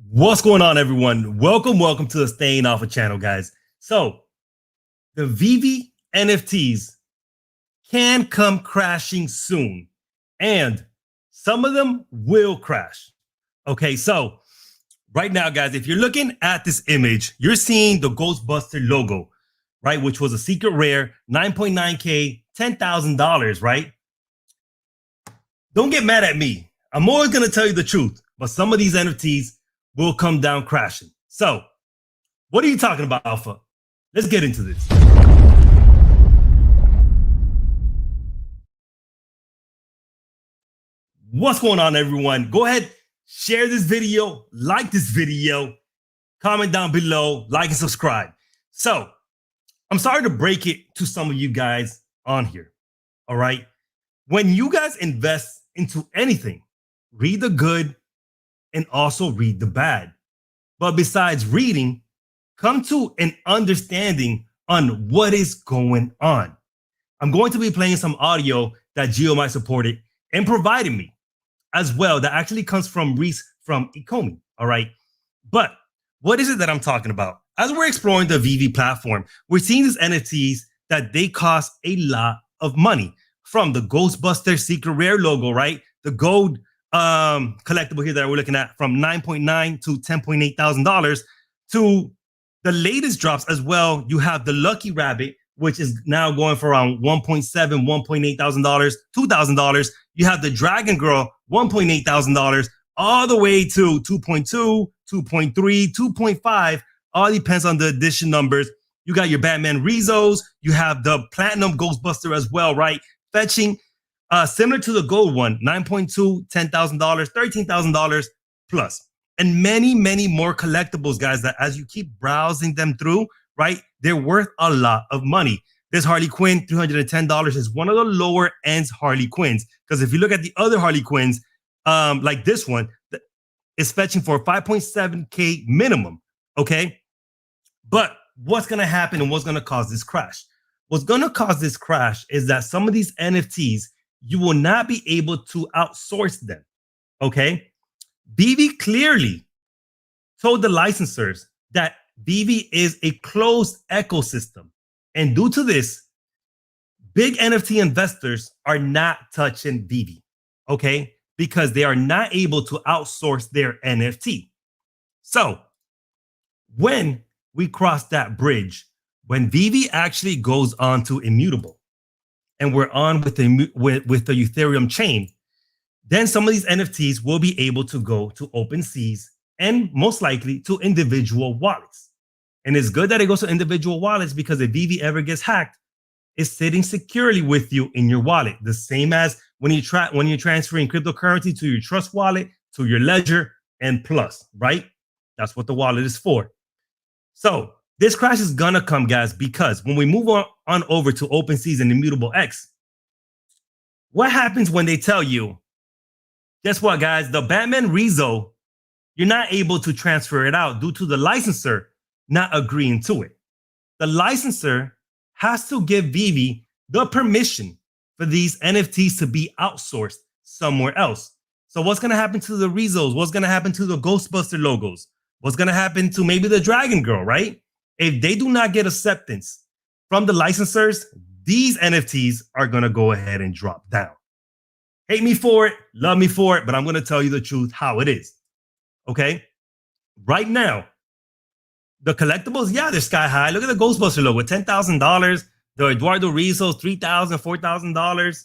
What's going on, everyone? Welcome to the Staying Alpha channel, guys. So the VeVe NFTs can come crashing soon, and some of them will crash. Okay, so right now, guys, if you're looking at this image, you're seeing the Ghostbuster logo, right? Which was a secret rare, 9.9K, $10,000, right? Don't get mad at me. I'm always going to tell you the truth, but some of these NFTs will come down crashing. So, what are you talking about, Alpha? Let's get into this. What's going on, everyone? Go ahead, share this video, like this video, comment down below, like and subscribe. So, I'm sorry to break it to some of you guys on here, all right? When you guys invest into anything, read the good and also read the bad. But besides reading, come to an understanding on what is going on. I'm going to be playing some audio that Geomite supported and provided me as well that actually comes from Reese from Ecomi, all right? But what is it that I'm talking about? As we're exploring the VeVe platform, we're seeing these NFTs that they cost a lot of money, from the Ghostbuster secret rare logo, right? The gold collectible here that we're looking at, from $9.9 to $10,800 to the latest drops as well. You have the Lucky Rabbit, which is now going for around $1.7, $1.800, $2,000. You have the Dragon Girl, $1.800, all the way to 2.2, 2.3, 2.5. All depends on the edition numbers. You got your Batman Rezos. You have the Platinum Ghostbuster as well, right? Fetching similar to the gold one, $9.2, $10,000, $13,000 plus. And many, many more collectibles, guys, that as you keep browsing them through, right, they're worth a lot of money. This Harley Quinn, $310, is one of the lower ends Harley Quinns. Because if you look at the other Harley Quinns, like this one, it's fetching for 5.7K minimum, okay? But what's going to happen and what's going to cause this crash? What's going to cause this crash is that some of these NFTs, you will not be able to outsource them, okay? VeVe clearly told the licensors that VeVe is a closed ecosystem. And due to this, big NFT investors are not touching VeVe, okay? Because they are not able to outsource their NFT. So when we cross that bridge, when VeVe actually goes on to immutable, and we're on with the Ethereum chain, then some of these NFTs will be able to go to OpenSeas and most likely to individual wallets. And it's good that it goes to individual wallets, because if VeVe ever gets hacked, it's sitting securely with you in your wallet. The same as when you're transferring cryptocurrency to your Trust wallet, to your Ledger, and Plus, right? That's what the wallet is for. So this crash is gonna come, guys, because when we move on over to OpenSeas and Immutable X, what happens when they tell you, guess what, guys? The Batman Rezo, you're not able to transfer it out due to the licensor not agreeing to it. The licensor has to give VeVe the permission for these NFTs to be outsourced somewhere else. So what's gonna happen to the Rezos? What's gonna happen to the Ghostbuster logos? What's gonna happen to maybe the Dragon Girl, right? If they do not get acceptance from the licensors, these NFTs are going to go ahead and drop down. Hate me for it, love me for it, but I'm going to tell you the truth how it is. Okay? Right now, the collectibles, yeah, they're sky high. Look at the Ghostbuster logo, $10,000. The Eduardo Rizos, $3,000, $4,000.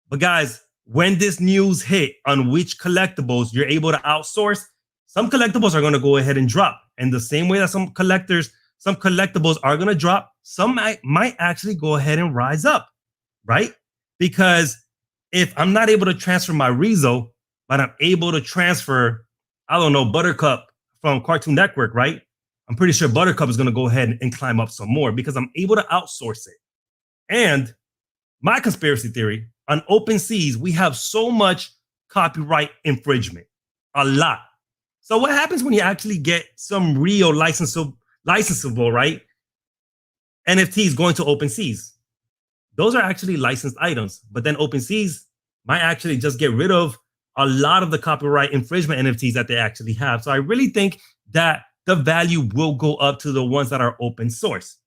But guys, when this news hit on which collectibles you're able to outsource, some collectibles are going to go ahead and drop. And the same way that some collectibles are going to drop, some might actually go ahead and rise up, right? Because if I'm not able to transfer my Rezo, but I'm able to transfer, I don't know, Buttercup from Cartoon Network, right? I'm pretty sure Buttercup is going to go ahead and climb up some more because I'm able to outsource it. And my conspiracy theory, on OpenSeas, we have so much copyright infringement, a lot. So what happens when you actually get some real licensable, right? NFTs going to OpenSeas. Those are actually licensed items, but then OpenSeas might actually just get rid of a lot of the copyright infringement NFTs that they actually have. So I really think that the value will go up to the ones that are open source.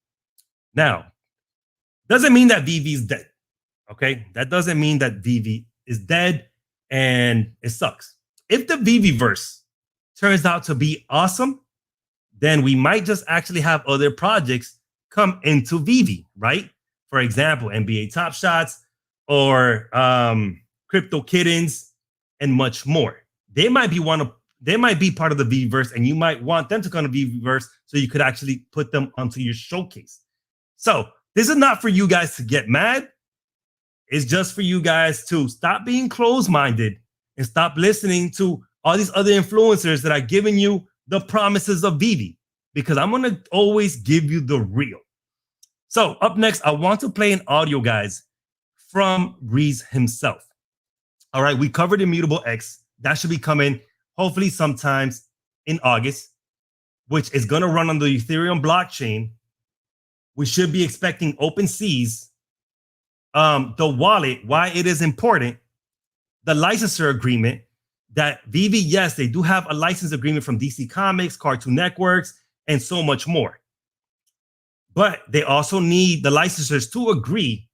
Now, doesn't mean that VeVe is dead. Okay, that doesn't mean that VeVe is dead and it sucks. If the VeVeverse turns out to be awesome, then we might just actually have other projects come into VeVe, right? For example, NBA Top Shots or Crypto Kittens and much more. They might be part of the VeVeverse, and you might want them to come to VeVeverse so you could actually put them onto your showcase. So this is not for you guys to get mad. It's just for you guys to stop being closed-minded and stop listening to all these other influencers that are giving you the promises of VeVe, because I'm going to always give you the real. So up next, I want to play an audio, guys, from Reese himself. All right, we covered Immutable X. That should be coming hopefully sometimes in August, which is going to run on the Ethereum blockchain. We should be expecting OpenSea's, the wallet, why it is important, the licensor agreement, that VeVe, yes, they do have a license agreement from DC Comics, Cartoon Networks, and so much more. But they also need the licensors to agree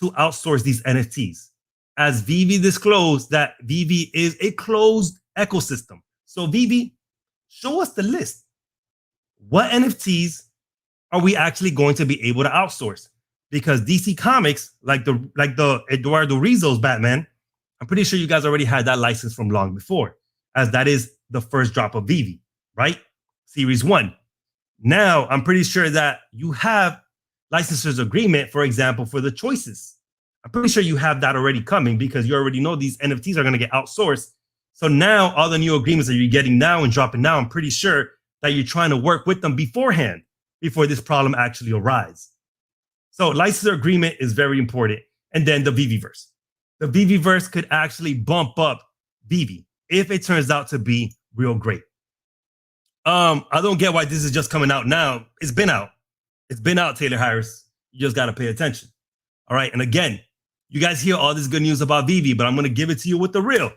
to outsource these NFTs. As VeVe disclosed that VeVe is a closed ecosystem. So VeVe, show us the list. What NFTs are we actually going to be able to outsource? Because DC Comics, like the Eduardo Rizzo's Batman, I'm pretty sure you guys already had that license from long before, as that is the first drop of VeVe, right? Series 1. Now, I'm pretty sure that you have licensors agreement, for example, for the choices. I'm pretty sure you have that already coming because you already know these NFTs are going to get outsourced. So now all the new agreements that you're getting now and dropping now, I'm pretty sure that you're trying to work with them beforehand, before this problem actually arises. So licensor agreement is very important. And then the VeVeverse. The VeVeverse could actually bump up VeVe if it turns out to be real great. I don't get why this is just coming out now. It's been out. It's been out, Taylor Harris. You just got to pay attention. All right. And again, you guys hear all this good news about VeVe, but I'm going to give it to you with the real.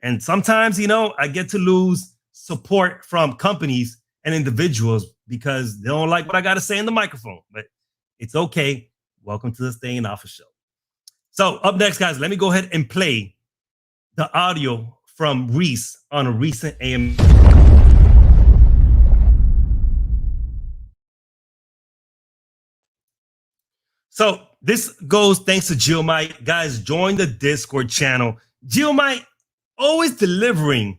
And sometimes, you know, I get to lose support from companies and individuals because they don't like what I got to say in the microphone, but it's okay. Welcome to the Staying Alpha Show. So up next, guys, let me go ahead and play the audio from Reese on a recent AM. So this goes thanks to Geomite. Guys, join the Discord channel. Geomite always delivering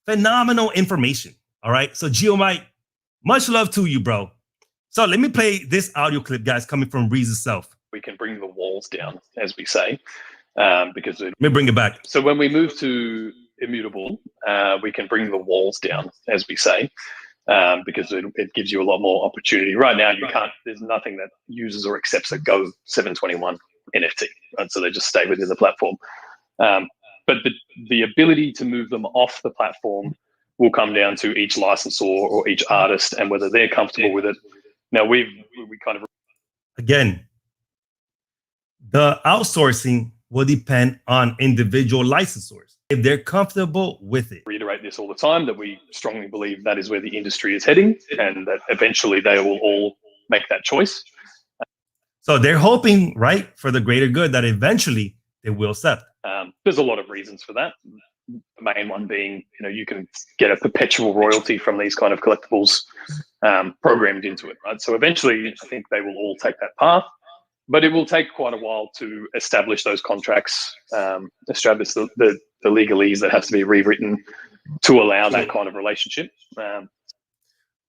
phenomenal information. All right. So Geomite, much love to you, bro. So let me play this audio clip, guys, coming from Reese itself. We can bring the walls down, as we say, because let me bring it back. So when we move to immutable, we can bring the walls down, as we say, because it gives you a lot more opportunity. Right now, you can't. There's nothing that uses or accepts a Go 721 NFT, right? So they just stay within the platform. But the ability to move them off the platform will come down to each licensor or each artist and whether they're comfortable with it. Now we kind of again, the outsourcing will depend on individual licensors if they're comfortable with it. Reiterate this all the time, that we strongly believe that is where the industry is heading, and that eventually they will all make that choice. So they're hoping, right, for the greater good, that eventually they will accept. There's a lot of reasons for that. The main one being, you know, you can get a perpetual royalty from these kind of collectibles programmed into it, right? So eventually, I think they will all take that path, but it will take quite a while to establish those contracts, establish the legalese that have to be rewritten to allow that kind of relationship.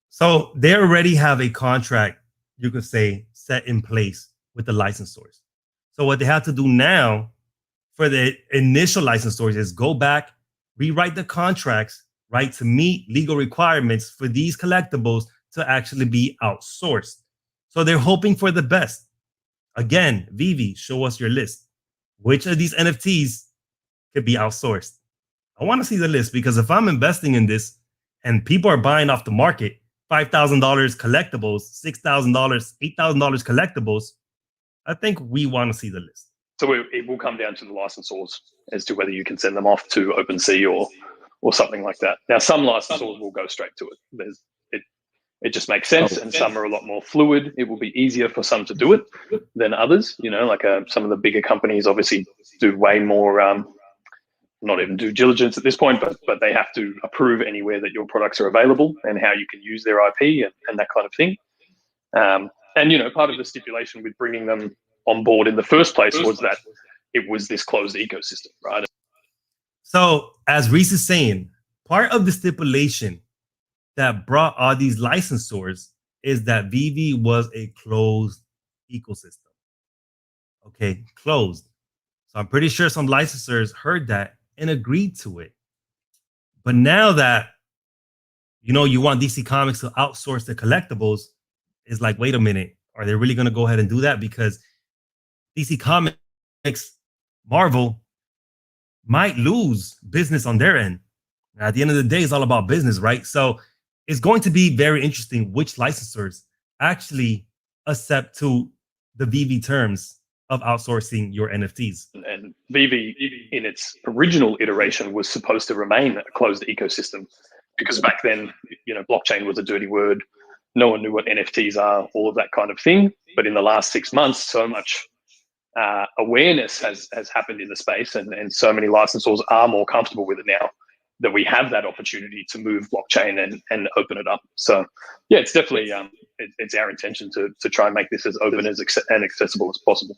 So they already have a contract, you could say, set in place with the licensors. So what they have to do now for the initial licensors is go back, rewrite the contracts, right, to meet legal requirements for these collectibles to actually be outsourced. So they're hoping for the best. Again, VeVe, show us your list. Which of these NFTs could be outsourced? I want to see the list, because if I'm investing in this and people are buying off the market, $5,000 collectibles, $6,000, $8,000 collectibles, I think we want to see the list. So it will come down to the licensors as to whether you can send them off to OpenSea or something like that. Now, some licensors will go straight to it. It just makes sense, and some are a lot more fluid. It will be easier for some to do it than others. You know, like some of the bigger companies obviously do way more, not even due diligence at this point, but they have to approve anywhere that your products are available and how you can use their IP and that kind of thing. And, you know, part of the stipulation with bringing them on board in the first place was that it was this closed ecosystem, right? So as Reese is saying, part of the stipulation that brought all these licensors is that VeVe was a closed ecosystem. Okay, closed. So I'm pretty sure some licensors heard that and agreed to it. But now that, you know, you want DC Comics to outsource the collectibles, is like, wait a minute, are they really going to go ahead and do that? Because DC Comics, Marvel might lose business on their end. Now, at the end of the day, it's all about business, right? So it's going to be very interesting which licensors actually accept to the VeVe terms of outsourcing your NFTs. And VeVe, in its original iteration, was supposed to remain a closed ecosystem because back then, you know, blockchain was a dirty word. No one knew what NFTs are, all of that kind of thing. But in the last 6 months, so much awareness has happened in the space, and so many licensors are more comfortable with it now that we have that opportunity to move blockchain and open it up. So yeah, it's definitely it's our intention to try and make this as open and accessible as possible.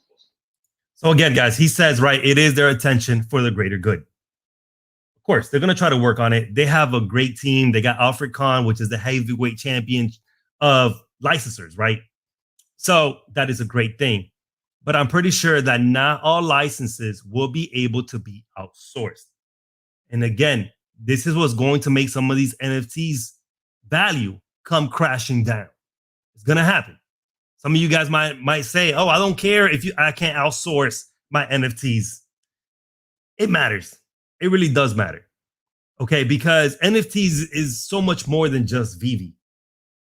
So again, guys, he says, right, it is their intention for the greater good. Of course, they're going to try to work on it. They have a great team. They got Alfred Kahn, which is the heavyweight champion of licensors, right? So that is a great thing. But I'm pretty sure that not all licenses will be able to be outsourced. And again, this is what's going to make some of these NFTs value come crashing down. It's going to happen. Some of you guys might say, oh, I don't care if I can't outsource my NFTs. It matters. It really does matter. Okay, because NFTs is so much more than just VeVe.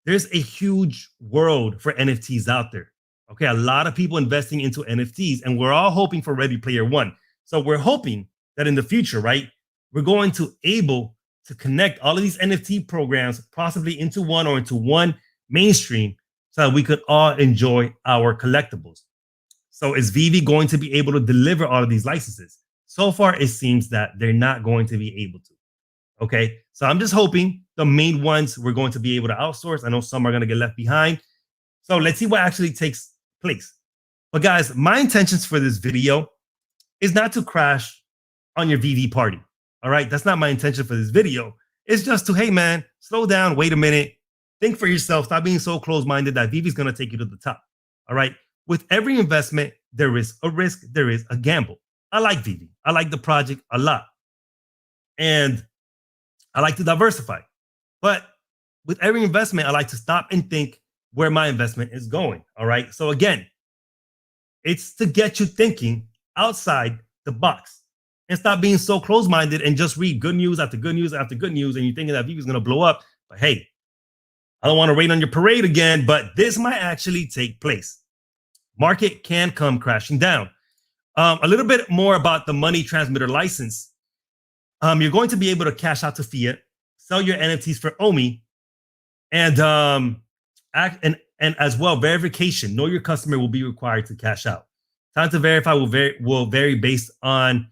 There's a huge world for NFTs out there. Okay, a lot of people investing into NFTs, and we're all hoping for Ready Player One. So we're hoping that in the future, right, we're going to able to connect all of these NFT programs possibly into one or into one mainstream so that we could all enjoy our collectibles. So is VeVe going to be able to deliver all of these licenses? So far, it seems that they're not going to be able to. Okay, so I'm just hoping the main ones we're going to be able to outsource. I know some are going to get left behind. So let's see what actually takes place. But guys, my intentions for this video is not to crash on your VeVe party. All right, that's not my intention for this video. It's just to, hey man, slow down, wait a minute, think for yourself, stop being so close-minded that VeVe is going to take you to the top. All right, with every investment, there is a risk, there is a gamble. I like VeVe. I like the project a lot. And I like to diversify. But with every investment, I like to stop and think where my investment is going. All right. So again, it's to get you thinking outside the box and stop being so close-minded and just read good news after good news after good news. And you're thinking that VeVe is going to blow up. But hey, I don't want to rain on your parade again, but this might actually take place. Market can come crashing down. A little bit more about the money transmitter license. You're going to be able to cash out to fiat, sell your NFTs for OMI, and as well, verification. Know your customer will be required to cash out. Time to verify will vary based on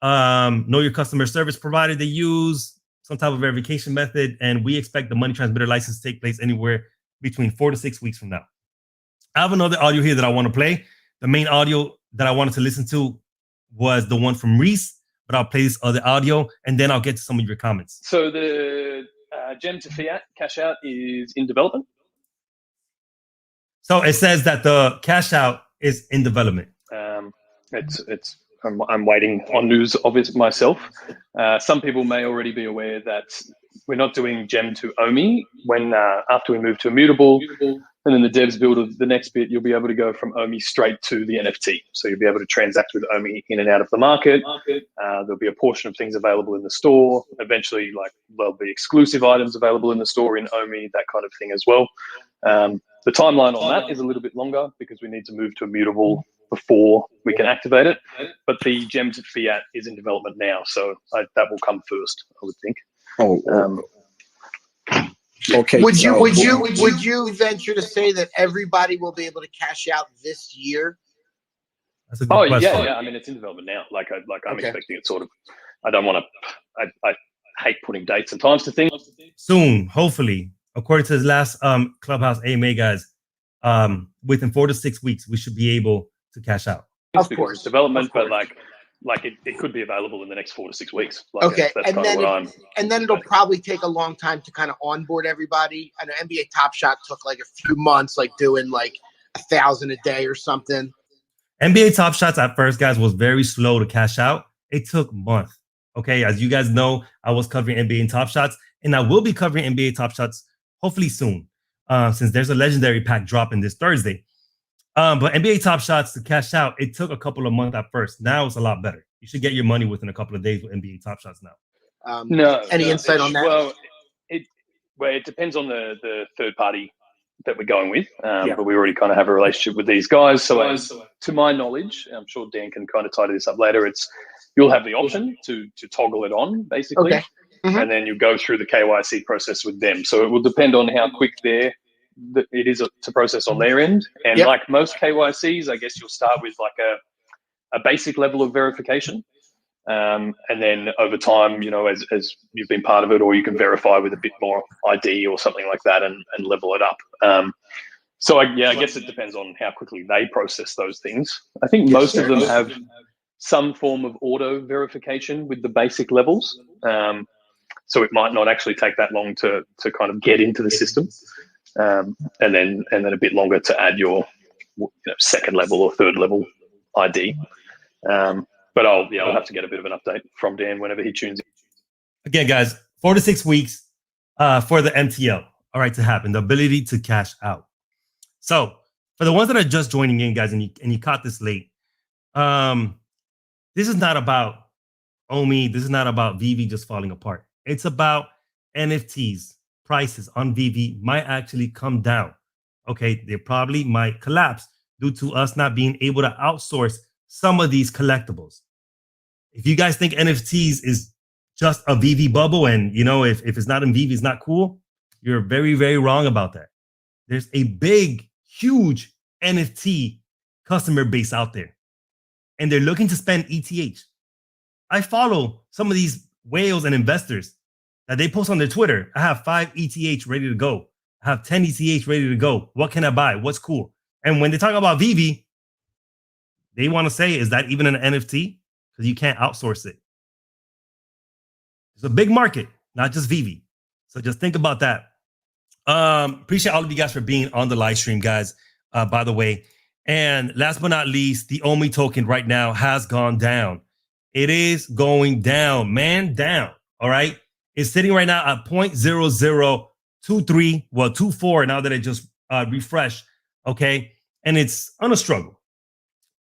know your customer service provider they use, some type of verification method, and we expect the money transmitter license to take place anywhere between 4 to 6 weeks from now. I have another audio here that I want to play. The main audio that I wanted to listen to was the one from Reese, but I'll play this other audio and then I'll get to some of your comments. So the gem to fiat cash out is in development. So it says that the cash out is in development. I'm waiting on news of it myself. Some people may already be aware that we're not doing gem to OMI when after we move to immutable. And then the devs build the next bit, you'll be able to go from OMI straight to the NFT. So you'll be able to transact with OMI in and out of the market. There'll be a portion of things available in the store. Eventually, like there'll be exclusive items available in the store in OMI, that kind of thing as well. The timeline on that is a little bit longer because we need to move to immutable before we can activate it. But the Gems at Fiat is in development now, so that will come first, I would think. Okay. Would you venture to say that everybody will be able to cash out this year? That's a good question. Yeah. I mean, it's in development now. I'm Okay. expecting it sort of. I don't want to. I hate putting dates and times to things. Soon, hopefully, according to his last Clubhouse AMA guys, within 4 to 6 weeks, we should be able to cash out. Of course, development, but it could be available in the next 4 to 6 weeks. Okay, that's kind of what I'm. And then it'll probably take a long time to kind of onboard everybody. I know NBA Top Shot took like a few months, like doing like 1,000 a day or something. NBA Top Shots at first, guys, was very slow to cash out. It took months. Okay, as you guys know, I was covering NBA and Top Shots, and I will be covering NBA Top Shots hopefully soon, since there's a legendary pack dropping this Thursday. But NBA Top Shots to cash out, it took a couple of months at first. Now it's a lot better. You should get your money within a couple of days with NBA Top Shots now. Any insight on that? Well, it depends on the third party that we're going with, but we already kind of have a relationship with these guys. So to my knowledge, I'm sure Dan can kind of tidy this up later. You'll have the option to toggle it on, basically, and then you go through the KYC process with them. So it will depend on how quick it is to process on their end. And like most KYCs, I guess you'll start with like a basic level of verification. And then over time, as you've been part of it, or you can verify with a bit more ID or something like that and level it up. So I guess it depends on how quickly they process those things. I think most of them have some form of auto verification with the basic levels. So it might not actually take that long to kind of get into the system. And then a bit longer to add your second level or third level ID. But I'll have to get a bit of an update from Dan whenever he tunes in. Again, guys, 4 to 6 weeks for the MTL, all right, to happen, the ability to cash out. So for the ones that are just joining in, guys, and you caught this late, this is not about OMI. This is not about VeVe just falling apart. It's about NFTs. Prices on VeVe might actually come down. Okay, they probably might collapse due to us not being able to outsource some of these collectibles. If you guys think NFTs is just a VeVe bubble and, if it's not in VeVe, it's not cool, you're very, very wrong about that. There's a big, huge NFT customer base out there, and they're looking to spend ETH. I follow some of these whales and investors that they post on their Twitter. I have 5 ETH ready to go. I have 10 ETH ready to go. What can I buy? What's cool? And when they talk about VeVe, they want to say, is that even an NFT? Because you can't outsource it. It's a big market, not just VeVe. So just think about that. Appreciate all of you guys for being on the live stream, guys, by the way. And last but not least, the OMI token right now has gone down. It is going down, man, down. All right. It's sitting right now at 0.0023, 24 now that I just refreshed. Okay. And it's on a struggle.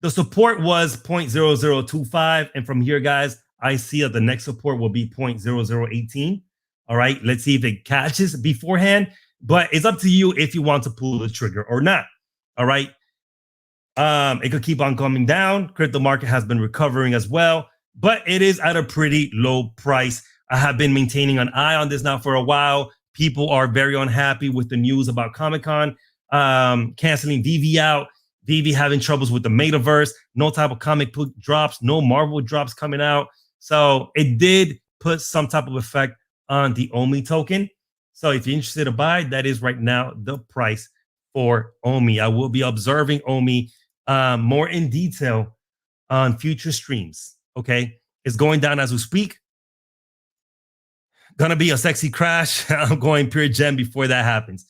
The support was 0.0025. And from here, guys, I see that the next support will be 0.0018. All right. Let's see if it catches beforehand. But it's up to you if you want to pull the trigger or not. All right. It could keep on coming down. Crypto market has been recovering as well, but it is at a pretty low price. I have been maintaining an eye on this now for a while. People are very unhappy with the news about Comic-Con canceling VeVe out, VeVe having troubles with the metaverse, no type of comic book drops, no Marvel drops coming out. So it did put some type of effect on the OMI token. So if you're interested to buy, that is right now the price for OMI. I will be observing OMI more in detail on future streams. Okay, it's going down as we speak. Gonna be a sexy crash. I'm going pure gem before that happens.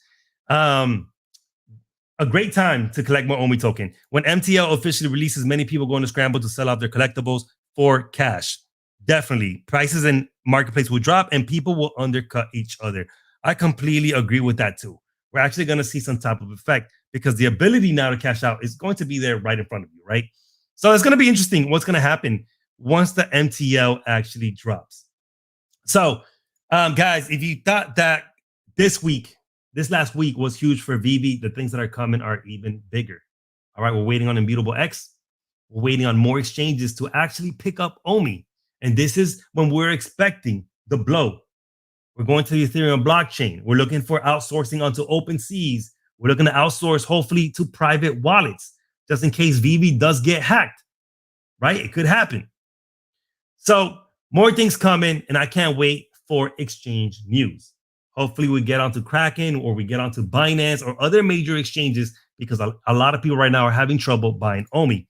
A great time to collect more OMI token. When MTL officially releases, many people going to scramble to sell out their collectibles for cash. Definitely, prices in MarKetPlace will drop and people will undercut each other. I completely agree with that too. We're actually going to see some type of effect because the ability now to cash out is going to be there right in front of you, right? So it's going to be interesting what's going to happen once the MTL actually drops. So, guys, if you thought that this last week was huge for VeVe, the things that are coming are even bigger. All right, we're waiting on Immutable X. We're waiting on more exchanges to actually pick up OMI. And this is when we're expecting the blow. We're going to the Ethereum blockchain. We're looking for outsourcing onto OpenSeas. We're looking to outsource, hopefully, to private wallets, just in case VeVe does get hacked, right? It could happen. So more things coming, and I can't wait for exchange news. Hopefully we get onto Kraken or we get onto Binance or other major exchanges, because a lot of people right now are having trouble buying OMI.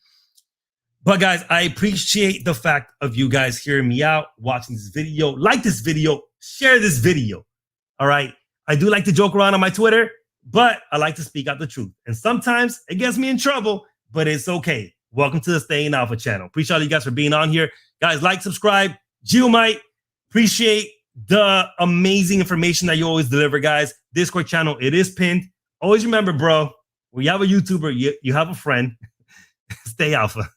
But guys, I appreciate the fact of you guys hearing me out, watching this video. Like this video, share this video. All right. I do like to joke around on my Twitter, but I like to speak out the truth. And sometimes it gets me in trouble, but it's okay. Welcome to the Staying Alpha channel. Appreciate you guys for being on here. Guys, like, subscribe. Geomite, appreciate the amazing information that you always deliver, guys. Discord channel, it is pinned. Always remember, bro, when you have a YouTuber, you have a friend. Stay alpha.